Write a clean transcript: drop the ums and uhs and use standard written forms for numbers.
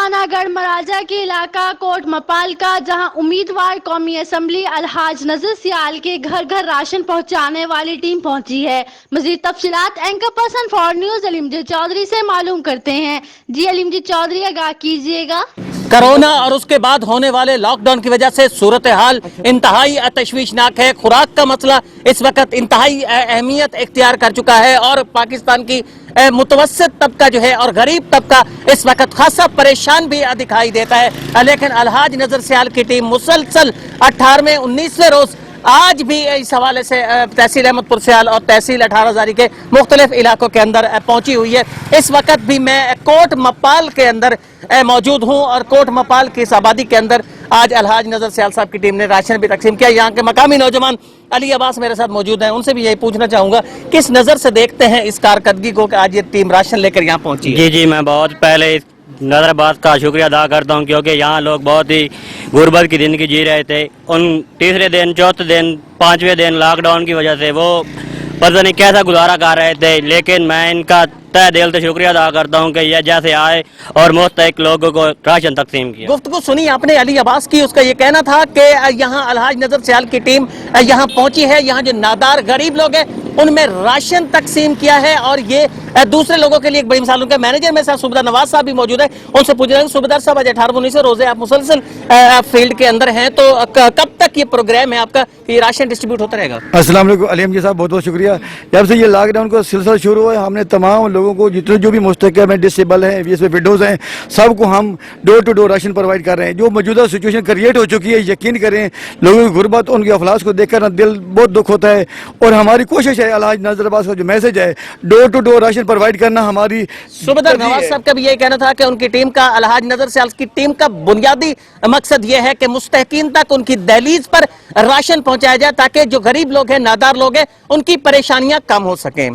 थाना गढ़ महाराजा के इलाका कोट मपाल का, जहां उम्मीदवार कौमी असम्बली अलहाज नजर सियाल के घर घर राशन पहुंचाने वाली टीम पहुंची है। मजीद तफसीलात anchor person for news Aleemji Chaudhry से मालूम करते हैं। जी अलीमजी चौधरी, आगाह कीजिएगा। कोरोना और उसके बाद होने वाले लॉकडाउन की वजह से सूरत हाल इंतहाई तशवीशनाक है। खुराक का मसला इस वक्त इंतहाई अहमियत इख्तियार कर चुका है और पाकिस्तान की मुतवस्सित तबका जो है और गरीब तबका इस वक्त खासा परेशान भी दिखाई देता है। लेकिन अलहाज नजर सियाल की टीम मुसलसल 18वें 19वें रोज आज भी इस हवाले से तहसील अहमदपुर सियाल और तहसील 18 के मुख्तलिफ इलाकों के अंदर पहुंची हुई है। इस वक्त भी मैं कोट मपाल के अंदर मौजूद हूं और कोट मपाल की इस आबादी के अंदर आज अलहाज नजर सियाल साहब की टीम ने राशन भी तकसीम किया। यहाँ के मकामी नौजवान अली अब्बास मेरे साथ मौजूद हैं, उनसे भी यही पूछना चाहूंगा किस नजर से देखते हैं इस कारकर्दगी को कि आज ये टीम राशन लेकर यहाँ पहुंची है। जी, मैं बहुत पहले नजराबाद का शुक्रिया अदा करता हूँ, क्योंकि यहाँ लोग बहुत ही गुर्बत की ज़िंदगी जी रहे थे। उन तीसरे दिन, चौथे दिन, 5वें दिन लॉकडाउन की वजह से वो पता नहीं कैसा गुजारा कर रहे थे, लेकिन मैं इनका तहे दिल से शुक्रिया अदा करता हूँ कि यह जैसे आए और मुस्तहिक लोगों को राशन तकसीम किया। गुफ्तगू सुनी आपने अली अब्बास की, उसका ये कहना था कि यहाँ अलहाज नजर सियाल की टीम यहाँ पहुंची है, यहाँ जो नादार गरीब लोग हैं उनमें राशन तकसीम किया है और ये दूसरे लोगों के लिए एक बड़ी मिसाल। उनके मैनेजर में साहब सूबेदार नवाज साहब भी मौजूद है, उनसे पूछ रहे हैं सूबेदार साहब आज 18-19 रोजे आप मुसलसल फील्ड के अंदर हैं, तो कब तक ये प्रोग्राम है आपका, ये राशन डिस्ट्रीब्यूट होता रहेगा? अस्सलाम वालेकुम अलीम जी साहब, बहुत बहुत शुक्रिया। जब से ये लॉकडाउन का सिलसिला शुरू हुआ है, हमने तमाम लोगों को जितने जो भी मुस्तकिल हैं, डिसेबल हैं, इसमें विडोज हैं, सबको हम door to door ration provide कर रहे हैं। जो मौजूदा सिचुएशन क्रिएट हो चुकी है, यकीन करें लोगों की गुर्बत, उनके अफलास को देखकर ना दिल बहुत दुख होता है और हमारी कोशिश है अलहाज नजर अब्बास का जो मैसेज है door to door ration provide करना हमारी। सूबेदार नवाज साहब का भी यही कहना था कि उनकी टीम का, अलहाज नजर सियाल की टीम का बुनियादी मकसद यह है कि मुस्तहिकीन तक उनकी दहलीज पर राशन पहुंचाया जाए ताकि जो गरीब लोग हैं, नादार लोग हैं, उनकी परेशानियां कम हो सकें।